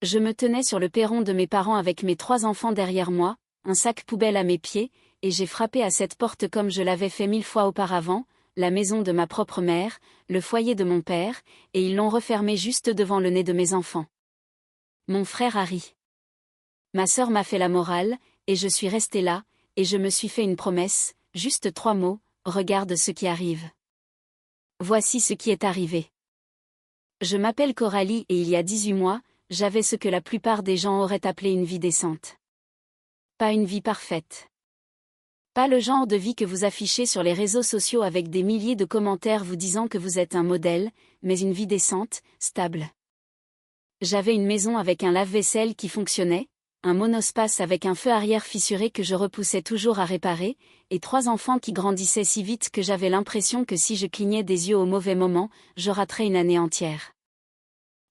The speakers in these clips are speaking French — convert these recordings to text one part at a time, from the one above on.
Je me tenais sur le perron de mes parents avec mes 3 enfants derrière moi, un sac poubelle à mes pieds, et j'ai frappé à cette porte comme je l'avais fait 1000 fois auparavant, la maison de ma propre mère, le foyer de mon père, et ils l'ont refermé juste devant le nez de mes enfants. Mon frère a ri. Ma sœur m'a fait la morale, et je suis restée là, et je me suis fait une promesse, juste 3 mots, regarde ce qui arrive. Voici ce qui est arrivé. Je m'appelle Coralie et il y a 18 mois, j'avais ce que la plupart des gens auraient appelé une vie décente. Pas une vie parfaite. Pas le genre de vie que vous affichez sur les réseaux sociaux avec des milliers de commentaires vous disant que vous êtes un modèle, mais une vie décente, stable. J'avais une maison avec un lave-vaisselle qui fonctionnait, un monospace avec un feu arrière fissuré que je repoussais toujours à réparer, et 3 enfants qui grandissaient si vite que j'avais l'impression que si je clignais des yeux au mauvais moment, je raterais une année entière.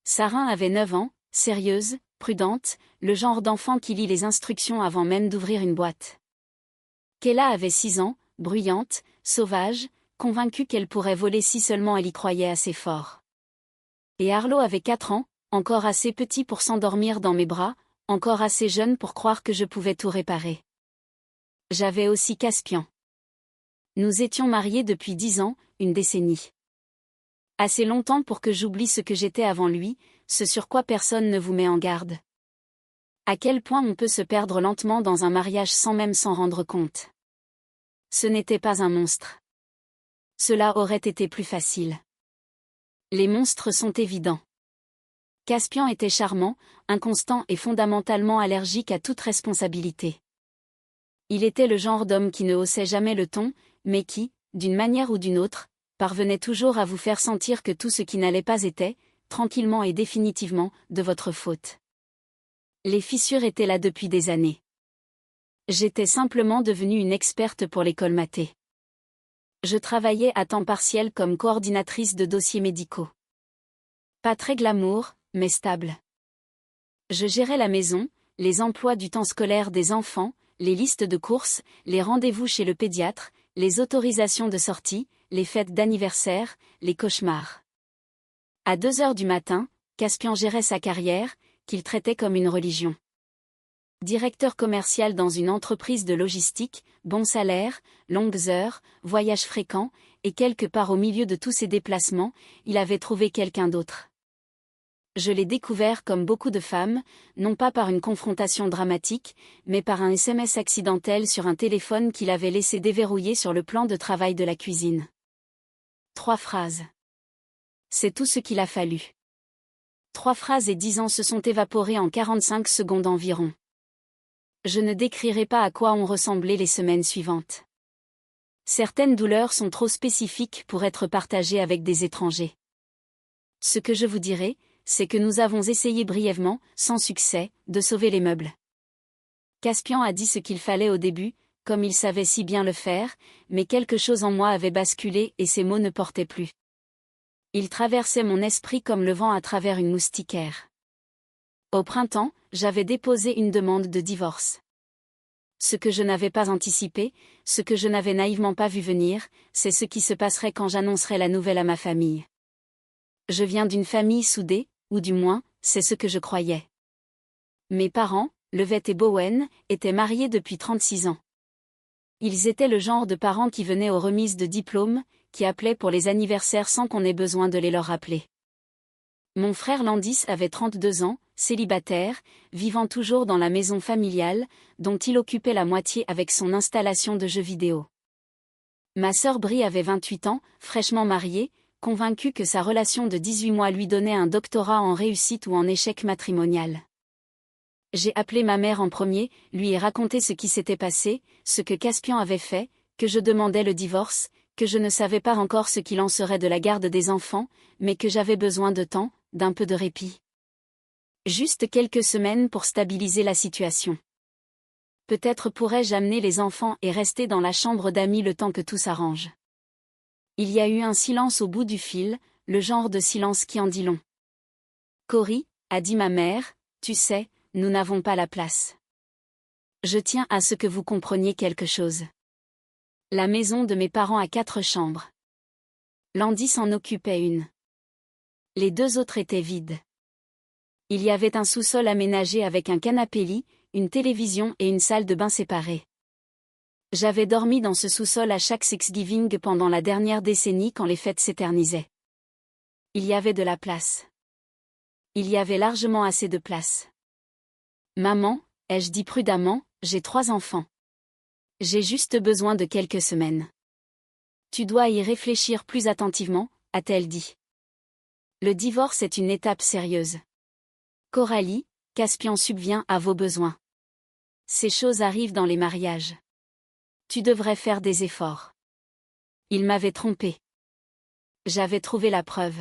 Sarah avait 9 ans, sérieuse, prudente, le genre d'enfant qui lit les instructions avant même d'ouvrir une boîte. Kayla avait 6 ans, bruyante, sauvage, convaincue qu'elle pourrait voler si seulement elle y croyait assez fort. Et Arlo avait 4 ans, encore assez petit pour s'endormir dans mes bras, encore assez jeune pour croire que je pouvais tout réparer. J'avais aussi Caspian. Nous étions mariés depuis 10 ans, une décennie. Assez longtemps pour que j'oublie ce que j'étais avant lui, ce sur quoi personne ne vous met en garde. À quel point on peut se perdre lentement dans un mariage sans même s'en rendre compte. Ce n'était pas un monstre. Cela aurait été plus facile. Les monstres sont évidents. Caspian était charmant, inconstant et fondamentalement allergique à toute responsabilité. Il était le genre d'homme qui ne haussait jamais le ton, mais qui, d'une manière ou d'une autre, parvenait toujours à vous faire sentir que tout ce qui n'allait pas était, tranquillement et définitivement, de votre faute. Les fissures étaient là depuis des années. J'étais simplement devenue une experte pour les colmater. Je travaillais à temps partiel comme coordinatrice de dossiers médicaux. Pas très glamour, mais stable. Je gérais la maison, les emplois du temps scolaire des enfants, les listes de courses, les rendez-vous chez le pédiatre, les autorisations de sortie, les fêtes d'anniversaire, les cauchemars. À 2 heures du matin, Caspian gérait sa carrière, qu'il traitait comme une religion. Directeur commercial dans une entreprise de logistique, bon salaire, longues heures, voyages fréquents, et quelque part au milieu de tous ces déplacements, il avait trouvé quelqu'un d'autre. Je l'ai découvert comme beaucoup de femmes, non pas par une confrontation dramatique, mais par un SMS accidentel sur un téléphone qu'il avait laissé déverrouiller sur le plan de travail de la cuisine. 3 phrases. C'est tout ce qu'il a fallu. 3 phrases et 10 ans se sont évaporés en 45 secondes environ. Je ne décrirai pas à quoi ont ressemblé les semaines suivantes. Certaines douleurs sont trop spécifiques pour être partagées avec des étrangers. Ce que je vous dirai, c'est que nous avons essayé brièvement, sans succès, de sauver les meubles. Caspian a dit ce qu'il fallait au début, comme il savait si bien le faire, mais quelque chose en moi avait basculé et ces mots ne portaient plus. Il traversait mon esprit comme le vent à travers une moustiquaire. Au printemps, j'avais déposé une demande de divorce. Ce que je n'avais pas anticipé, ce que je n'avais naïvement pas vu venir, c'est ce qui se passerait quand j'annoncerais la nouvelle à ma famille. Je viens d'une famille soudée, ou du moins, c'est ce que je croyais. Mes parents, Levette et Bowen, étaient mariés depuis 36 ans. Ils étaient le genre de parents qui venaient aux remises de diplômes, qui appelaient pour les anniversaires sans qu'on ait besoin de les leur rappeler. Mon frère Landis avait 32 ans, célibataire, vivant toujours dans la maison familiale, dont il occupait la moitié avec son installation de jeux vidéo. Ma sœur Brie avait 28 ans, fraîchement mariée, convaincue que sa relation de 18 mois lui donnait un doctorat en réussite ou en échec matrimonial. J'ai appelé ma mère en premier, lui ai raconté ce qui s'était passé, ce que Caspian avait fait, que je demandais le divorce, que je ne savais pas encore ce qu'il en serait de la garde des enfants, mais que j'avais besoin de temps, d'un peu de répit. Juste quelques semaines pour stabiliser la situation. Peut-être pourrais-je amener les enfants et rester dans la chambre d'amis le temps que tout s'arrange. Il y a eu un silence au bout du fil, le genre de silence qui en dit long. Cory, a dit ma mère, tu sais, nous n'avons pas la place. Je tiens à ce que vous compreniez quelque chose. La maison de mes parents a 4 chambres. Landis en occupait une. Les 2 autres étaient vides. Il y avait un sous-sol aménagé avec un canapé-lit, une télévision et une salle de bain séparée. J'avais dormi dans ce sous-sol à chaque Thanksgiving pendant la dernière décennie quand les fêtes s'éternisaient. Il y avait de la place. Il y avait largement assez de place. Maman, ai-je dit prudemment, j'ai 3 enfants. J'ai juste besoin de quelques semaines. Tu dois y réfléchir plus attentivement, a-t-elle dit. Le divorce est une étape sérieuse. Coralie, Caspian subvient à vos besoins. Ces choses arrivent dans les mariages. Tu devrais faire des efforts. Il m'avait trompé. J'avais trouvé la preuve.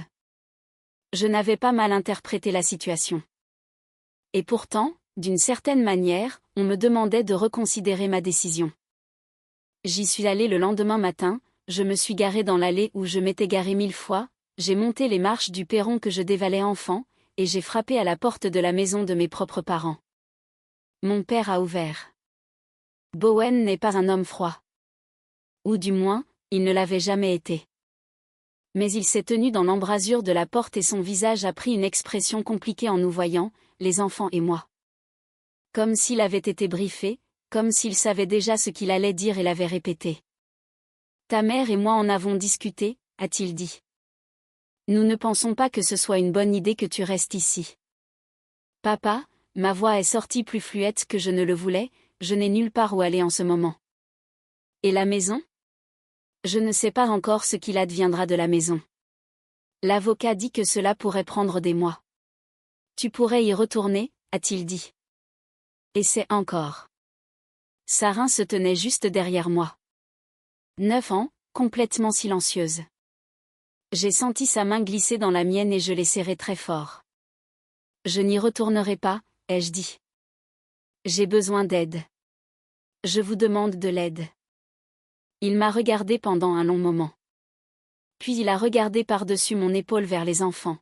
Je n'avais pas mal interprété la situation. Et pourtant, d'une certaine manière, on me demandait de reconsidérer ma décision. J'y suis allé le lendemain matin, je me suis garé dans l'allée où je m'étais garé 1000 fois, j'ai monté les marches du perron que je dévalais enfant, et j'ai frappé à la porte de la maison de mes propres parents. Mon père a ouvert. Bowen n'est pas un homme froid. Ou du moins, il ne l'avait jamais été. Mais il s'est tenu dans l'embrasure de la porte et son visage a pris une expression compliquée en nous voyant, les enfants et moi. Comme s'il avait été briefé, comme s'il savait déjà ce qu'il allait dire et l'avait répété. Ta mère et moi en avons discuté, a-t-il dit. Nous ne pensons pas que ce soit une bonne idée que tu restes ici. Papa, ma voix est sortie plus fluette que je ne le voulais, je n'ai nulle part où aller en ce moment. Et la maison ? Je ne sais pas encore ce qu'il adviendra de la maison. L'avocat dit que cela pourrait prendre des mois. Tu pourrais y retourner, a-t-il dit. Et c'est encore. Sarah se tenait juste derrière moi. 9 ans, complètement silencieuse. J'ai senti sa main glisser dans la mienne et je l'ai serrée très fort. Je n'y retournerai pas, ai-je dit. J'ai besoin d'aide. Je vous demande de l'aide. Il m'a regardé pendant un long moment. Puis il a regardé par-dessus mon épaule vers les enfants.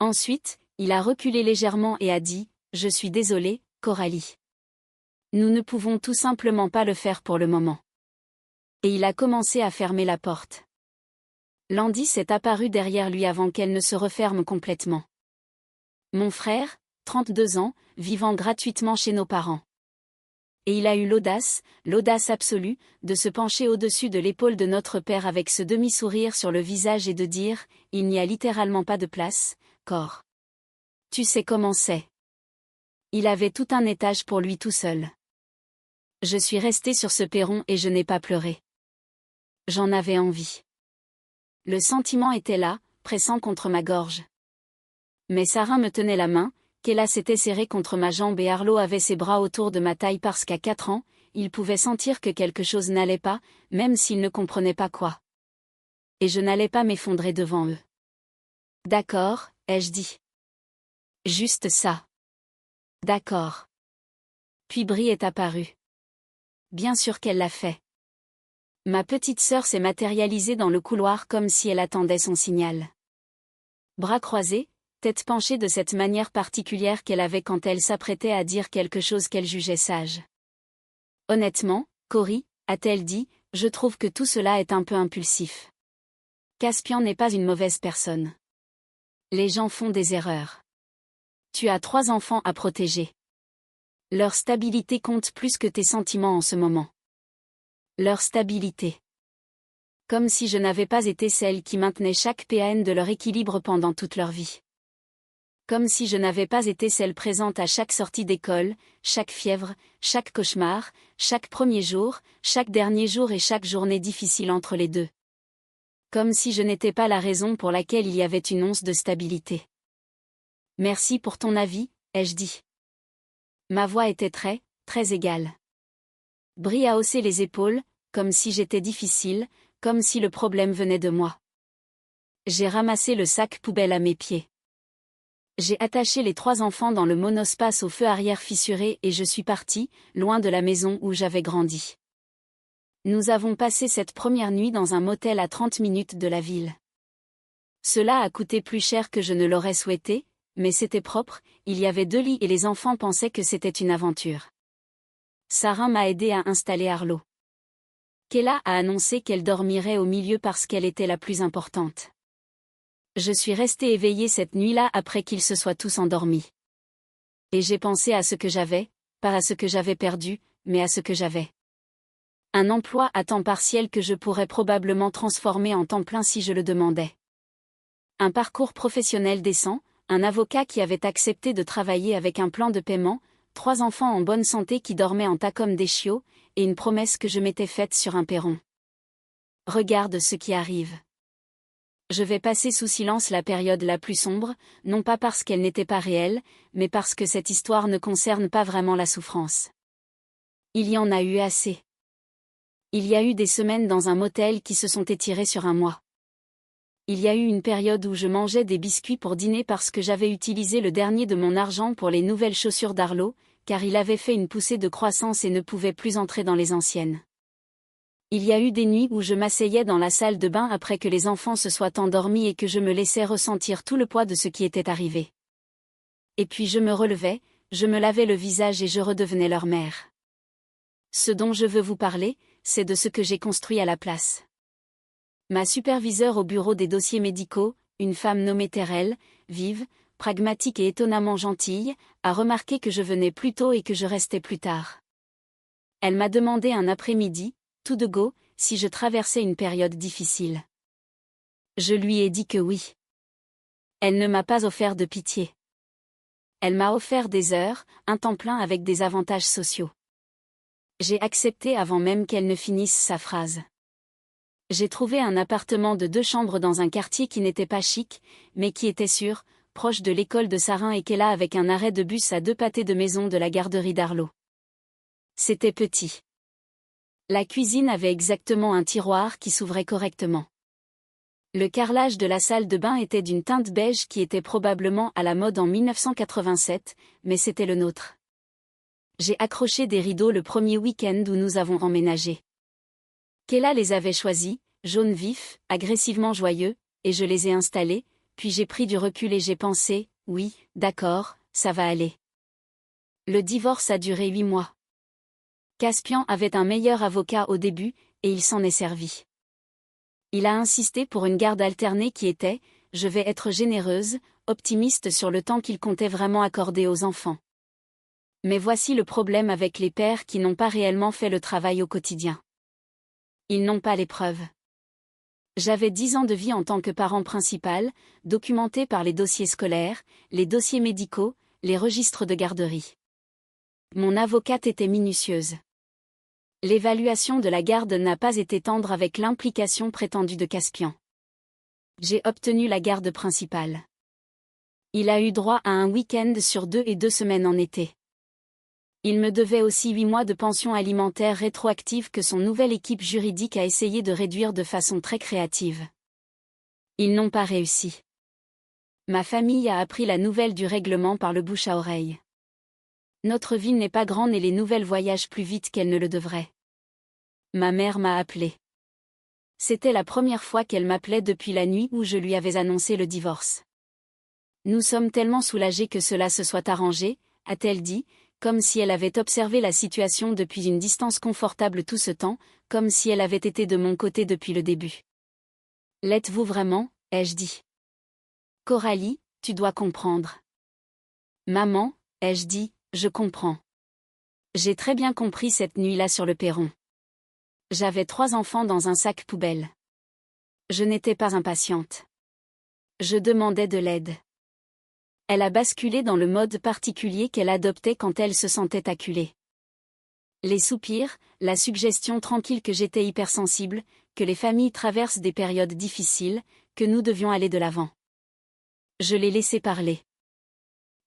Ensuite, il a reculé légèrement et a dit, « Je suis désolé, Coralie. Nous ne pouvons tout simplement pas le faire pour le moment. » Et il a commencé à fermer la porte. Landis est apparu derrière lui avant qu'elle ne se referme complètement. Mon frère, 32 ans, vivant gratuitement chez nos parents. Et il a eu l'audace absolue, de se pencher au-dessus de l'épaule de notre père avec ce demi-sourire sur le visage et de dire, « Il n'y a littéralement pas de place, Cor. Tu sais comment c'est. » Il avait tout un étage pour lui tout seul. Je suis resté sur ce perron et je n'ai pas pleuré. J'en avais envie. Le sentiment était là, pressant contre ma gorge. Mais Sarah me tenait la main, Kayla s'était serrée contre ma jambe et Arlo avait ses bras autour de ma taille parce qu'à 4 ans, il pouvait sentir que quelque chose n'allait pas, même s'il ne comprenait pas quoi. Et je n'allais pas m'effondrer devant eux. D'accord, ai-je dit. Juste ça. D'accord. Puis Brie est apparue. Bien sûr qu'elle l'a fait. Ma petite sœur s'est matérialisée dans le couloir comme si elle attendait son signal. Bras croisés, tête penchée de cette manière particulière qu'elle avait quand elle s'apprêtait à dire quelque chose qu'elle jugeait sage. Honnêtement, Cory, a-t-elle dit, je trouve que tout cela est un peu impulsif. Caspian n'est pas une mauvaise personne. Les gens font des erreurs. Tu as 3 enfants à protéger. Leur stabilité compte plus que tes sentiments en ce moment. Leur stabilité. Comme si je n'avais pas été celle qui maintenait chaque PAN de leur équilibre pendant toute leur vie. Comme si je n'avais pas été celle présente à chaque sortie d'école, chaque fièvre, chaque cauchemar, chaque premier jour, chaque dernier jour et chaque journée difficile entre les deux. Comme si je n'étais pas la raison pour laquelle il y avait une once de stabilité. Merci pour ton avis, ai-je dit. Ma voix était très, très égale. Brie a haussé les épaules, comme si j'étais difficile, comme si le problème venait de moi. J'ai ramassé le sac poubelle à mes pieds. J'ai attaché les 3 enfants dans le monospace au feu arrière fissuré et je suis partie, loin de la maison où j'avais grandi. Nous avons passé cette première nuit dans un motel à 30 minutes de la ville. Cela a coûté plus cher que je ne l'aurais souhaité, mais c'était propre, il y avait 2 lits et les enfants pensaient que c'était une aventure. Sarah m'a aidé à installer Arlo. Kayla a annoncé qu'elle dormirait au milieu parce qu'elle était la plus importante. Je suis restée éveillée cette nuit-là après qu'ils se soient tous endormis. Et j'ai pensé à ce que j'avais, pas à ce que j'avais perdu, mais à ce que j'avais. Un emploi à temps partiel que je pourrais probablement transformer en temps plein si je le demandais. Un parcours professionnel décent, un avocat qui avait accepté de travailler avec un plan de paiement, 3 enfants en bonne santé qui dormaient en tas comme des chiots, et une promesse que je m'étais faite sur un perron. Regarde ce qui arrive. Je vais passer sous silence la période la plus sombre, non pas parce qu'elle n'était pas réelle, mais parce que cette histoire ne concerne pas vraiment la souffrance. Il y en a eu assez. Il y a eu des semaines dans un motel qui se sont étirées sur un mois. Il y a eu une période où je mangeais des biscuits pour dîner parce que j'avais utilisé le dernier de mon argent pour les nouvelles chaussures d'Arlo, car il avait fait une poussée de croissance et ne pouvait plus entrer dans les anciennes. Il y a eu des nuits où je m'asseyais dans la salle de bain après que les enfants se soient endormis et que je me laissais ressentir tout le poids de ce qui était arrivé. Et puis je me relevais, je me lavais le visage et je redevenais leur mère. Ce dont je veux vous parler, c'est de ce que j'ai construit à la place. Ma superviseure au bureau des dossiers médicaux, une femme nommée Terrell, vive, pragmatique et étonnamment gentille, a remarqué que je venais plus tôt et que je restais plus tard. Elle m'a demandé un après-midi, tout de go, si je traversais une période difficile. Je lui ai dit que oui. Elle ne m'a pas offert de pitié. Elle m'a offert des heures, un temps plein avec des avantages sociaux. J'ai accepté avant même qu'elle ne finisse sa phrase. J'ai trouvé un appartement de 2 chambres dans un quartier qui n'était pas chic, mais qui était sûr, proche de l'école de Sarin et Kella avec un arrêt de bus à 2 pâtés de maison de la garderie d'Arlo. C'était petit. La cuisine avait exactement un tiroir qui s'ouvrait correctement. Le carrelage de la salle de bain était d'une teinte beige qui était probablement à la mode en 1987, mais c'était le nôtre. J'ai accroché des rideaux le premier week-end où nous avons emménagé. Kella les avait choisis, jaune vif, agressivement joyeux, et je les ai installés, puis j'ai pris du recul et j'ai pensé, oui, d'accord, ça va aller. Le divorce a duré 8 mois. Caspian avait un meilleur avocat au début, et il s'en est servi. Il a insisté pour une garde alternée qui était, je vais être généreuse, optimiste sur le temps qu'il comptait vraiment accorder aux enfants. Mais voici le problème avec les pères qui n'ont pas réellement fait le travail au quotidien. Ils n'ont pas les preuves. J'avais 10 ans de vie en tant que parent principal, documenté par les dossiers scolaires, les dossiers médicaux, les registres de garderie. Mon avocate était minutieuse. L'évaluation de la garde n'a pas été tendre avec l'implication prétendue de Caspian. J'ai obtenu la garde principale. Il a eu droit à un week-end sur 2 et 2 semaines en été. Il me devait aussi 8 mois de pension alimentaire rétroactive que son nouvelle équipe juridique a essayé de réduire de façon très créative. Ils n'ont pas réussi. Ma famille a appris la nouvelle du règlement par le bouche à oreille. Notre ville n'est pas grande et les nouvelles voyagent plus vite qu'elles ne le devraient. Ma mère m'a appelé. C'était la première fois qu'elle m'appelait depuis la nuit où je lui avais annoncé le divorce. Nous sommes tellement soulagés que cela se soit arrangé, a-t-elle dit, comme si elle avait observé la situation depuis une distance confortable tout ce temps, comme si elle avait été de mon côté depuis le début. L'êtes-vous vraiment, ai-je dit. Coralie, tu dois comprendre. Maman, ai-je dit, je comprends. J'ai très bien compris cette nuit-là sur le perron. J'avais 3 enfants dans un sac poubelle. Je n'étais pas impatiente. Je demandais de l'aide. Elle a basculé dans le mode particulier qu'elle adoptait quand elle se sentait acculée. Les soupirs, la suggestion tranquille que j'étais hypersensible, que les familles traversent des périodes difficiles, que nous devions aller de l'avant. Je l'ai laissé parler.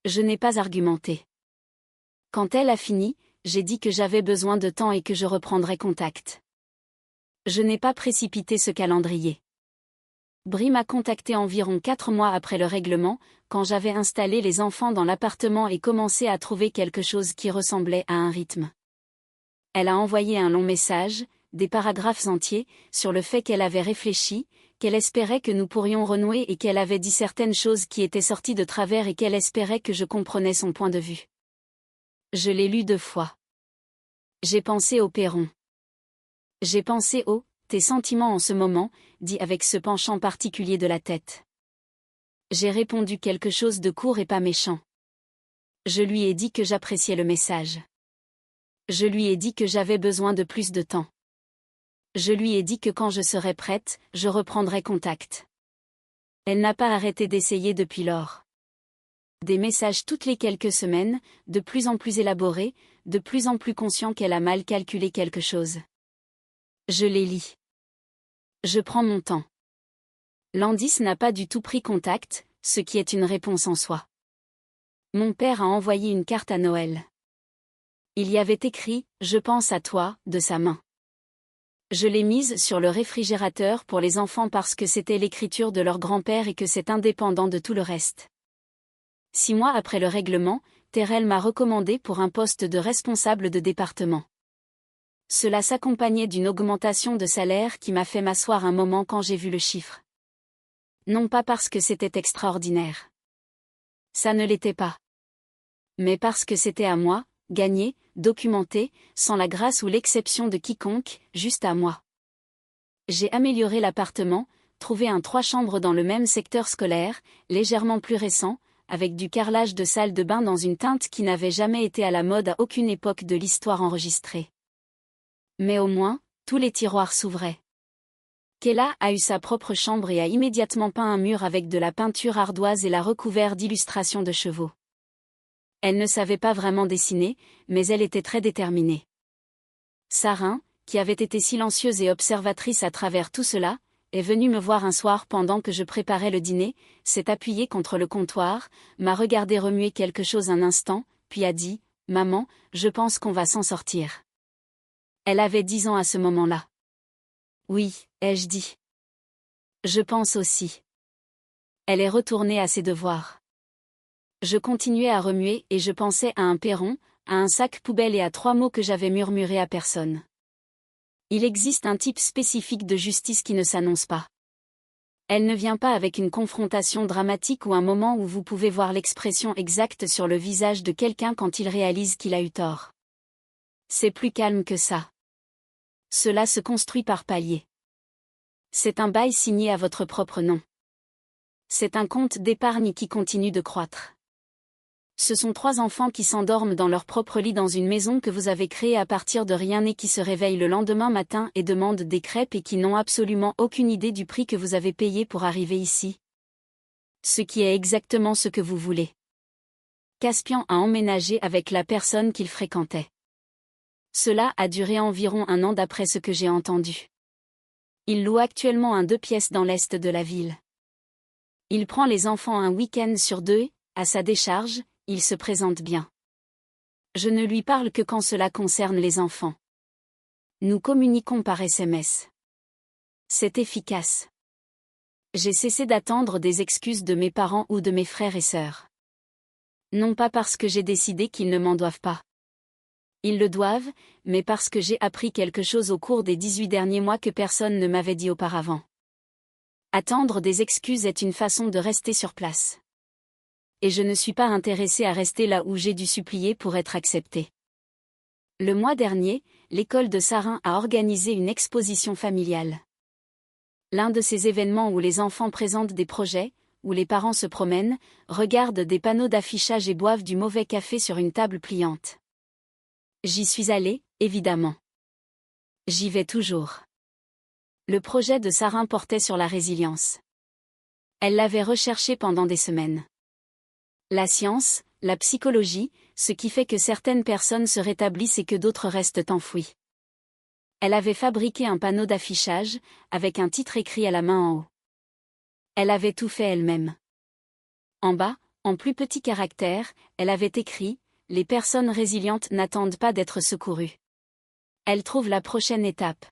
Je n'ai pas argumenté. Quand elle a fini, j'ai dit que j'avais besoin de temps et que je reprendrais contact. Je n'ai pas précipité ce calendrier. Brie m'a contacté environ 4 mois après le règlement, quand j'avais installé les enfants dans l'appartement et commencé à trouver quelque chose qui ressemblait à un rythme. Elle a envoyé un long message, des paragraphes entiers, sur le fait qu'elle avait réfléchi, qu'elle espérait que nous pourrions renouer et qu'elle avait dit certaines choses qui étaient sorties de travers et qu'elle espérait que je comprenais son point de vue. Je l'ai lu 2 fois. J'ai pensé au perron. J'ai pensé tes sentiments en ce moment, dit avec ce penchant particulier de la tête. J'ai répondu quelque chose de court et pas méchant. Je lui ai dit que j'appréciais le message. Je lui ai dit que j'avais besoin de plus de temps. Je lui ai dit que quand je serais prête, je reprendrais contact. Elle n'a pas arrêté d'essayer depuis lors. Des messages toutes les quelques semaines, de plus en plus élaborés, de plus en plus conscient qu'elle a mal calculé quelque chose. Je les lis. Je prends mon temps. Landis n'a pas du tout pris contact, ce qui est une réponse en soi. Mon père a envoyé une carte à Noël. Il y avait écrit « Je pense à toi » de sa main. Je l'ai mise sur le réfrigérateur pour les enfants parce que c'était l'écriture de leur grand-père et que c'est indépendant de tout le reste. 6 mois après le règlement, Terrell m'a recommandé pour un poste de responsable de département. Cela s'accompagnait d'une augmentation de salaire qui m'a fait m'asseoir un moment quand j'ai vu le chiffre. Non pas parce que c'était extraordinaire. Ça ne l'était pas. Mais parce que c'était à moi, gagné, documenté, sans la grâce ou l'exception de quiconque, juste à moi. J'ai amélioré l'appartement, trouvé un 3 chambres dans le même secteur scolaire, légèrement plus récent, avec du carrelage de salle de bain dans une teinte qui n'avait jamais été à la mode à aucune époque de l'histoire enregistrée. Mais au moins, tous les tiroirs s'ouvraient. Kayla a eu sa propre chambre et a immédiatement peint un mur avec de la peinture ardoise et l'a recouvert d'illustrations de chevaux. Elle ne savait pas vraiment dessiner, mais elle était très déterminée. Sarin, qui avait été silencieuse et observatrice à travers tout cela, est venue me voir un soir pendant que je préparais le dîner, s'est appuyée contre le comptoir, m'a regardé remuer quelque chose un instant, puis a dit « Maman, je pense qu'on va s'en sortir. » Elle avait 10 ans à ce moment-là. « Oui, ai-je dit. Je pense aussi. » Elle est retournée à ses devoirs. Je continuais à remuer et je pensais à un perron, à un sac poubelle et à 3 mots que j'avais murmurés à personne. Il existe un type spécifique de justice qui ne s'annonce pas. Elle ne vient pas avec une confrontation dramatique ou un moment où vous pouvez voir l'expression exacte sur le visage de quelqu'un quand il réalise qu'il a eu tort. C'est plus calme que ça. Cela se construit par paliers. C'est un bail signé à votre propre nom. C'est un compte d'épargne qui continue de croître. Ce sont 3 enfants qui s'endorment dans leur propre lit dans une maison que vous avez créée à partir de rien et qui se réveillent le lendemain matin et demandent des crêpes et qui n'ont absolument aucune idée du prix que vous avez payé pour arriver ici. Ce qui est exactement ce que vous voulez. Caspian a emménagé avec la personne qu'il fréquentait. Cela a duré environ 1 an d'après ce que j'ai entendu. Il loue actuellement un 2 pièces dans l'est de la ville. Il prend les enfants un week-end sur 2 et, à sa décharge, il se présente bien. Je ne lui parle que quand cela concerne les enfants. Nous communiquons par SMS. C'est efficace. J'ai cessé d'attendre des excuses de mes parents ou de mes frères et sœurs. Non pas parce que j'ai décidé qu'ils ne m'en doivent pas. Ils le doivent, mais parce que j'ai appris quelque chose au cours des 18 derniers mois que personne ne m'avait dit auparavant. Attendre des excuses est une façon de rester sur place. Et je ne suis pas intéressée à rester là où j'ai dû supplier pour être acceptée. Le mois dernier, l'école de Sarin a organisé une exposition familiale. L'un de ces événements où les enfants présentent des projets, où les parents se promènent, regardent des panneaux d'affichage et boivent du mauvais café sur une table pliante. J'y suis allée, évidemment. J'y vais toujours. Le projet de Sarin portait sur la résilience. Elle l'avait recherché pendant des semaines. La science, la psychologie, ce qui fait que certaines personnes se rétablissent et que d'autres restent enfouies. Elle avait fabriqué un panneau d'affichage, avec un titre écrit à la main en haut. Elle avait tout fait elle-même. En bas, en plus petit caractère, elle avait écrit « Les personnes résilientes n'attendent pas d'être secourues. Elles trouvent la prochaine étape. »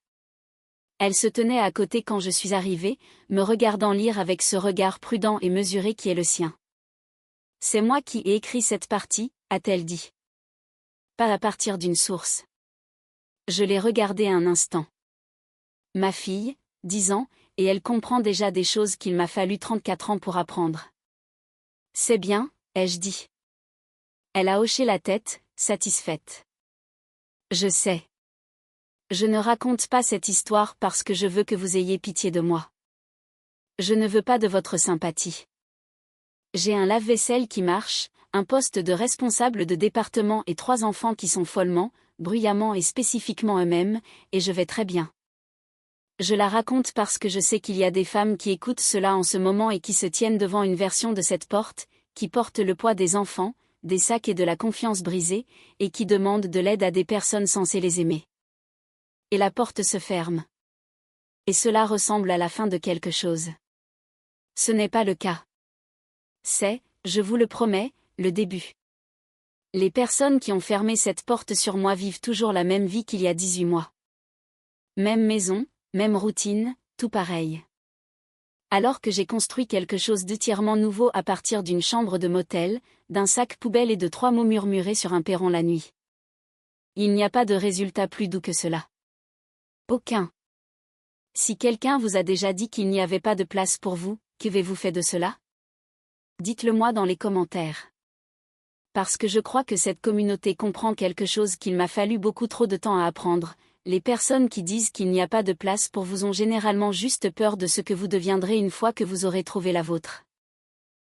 Elle se tenait à côté quand je suis arrivée, me regardant lire avec ce regard prudent et mesuré qui est le sien. « C'est moi qui ai écrit cette partie », a-t-elle dit. Pas à partir d'une source. Je l'ai regardée un instant. Ma fille, 10 ans, et elle comprend déjà des choses qu'il m'a fallu 34 ans pour apprendre. C'est bien, ai-je dit. Elle a hoché la tête, satisfaite. Je sais. Je ne raconte pas cette histoire parce que je veux que vous ayez pitié de moi. Je ne veux pas de votre sympathie. J'ai un lave-vaisselle qui marche, un poste de responsable de département et 3 enfants qui sont follement, bruyamment et spécifiquement eux-mêmes, et je vais très bien. Je la raconte parce que je sais qu'il y a des femmes qui écoutent cela en ce moment et qui se tiennent devant une version de cette porte, qui porte le poids des enfants, des sacs et de la confiance brisée, et qui demandent de l'aide à des personnes censées les aimer. Et la porte se ferme. Et cela ressemble à la fin de quelque chose. Ce n'est pas le cas. C'est, je vous le promets, le début. Les personnes qui ont fermé cette porte sur moi vivent toujours la même vie qu'il y a 18 mois. Même maison, même routine, tout pareil. Alors que j'ai construit quelque chose d'entièrement nouveau à partir d'une chambre de motel, d'un sac poubelle et de 3 mots murmurés sur un perron la nuit. Il n'y a pas de résultat plus doux que cela. Aucun. Si quelqu'un vous a déjà dit qu'il n'y avait pas de place pour vous, qu'avez-vous fait de cela? Dites-le-moi dans les commentaires. Parce que je crois que cette communauté comprend quelque chose qu'il m'a fallu beaucoup trop de temps à apprendre. Les personnes qui disent qu'il n'y a pas de place pour vous ont généralement juste peur de ce que vous deviendrez une fois que vous aurez trouvé la vôtre.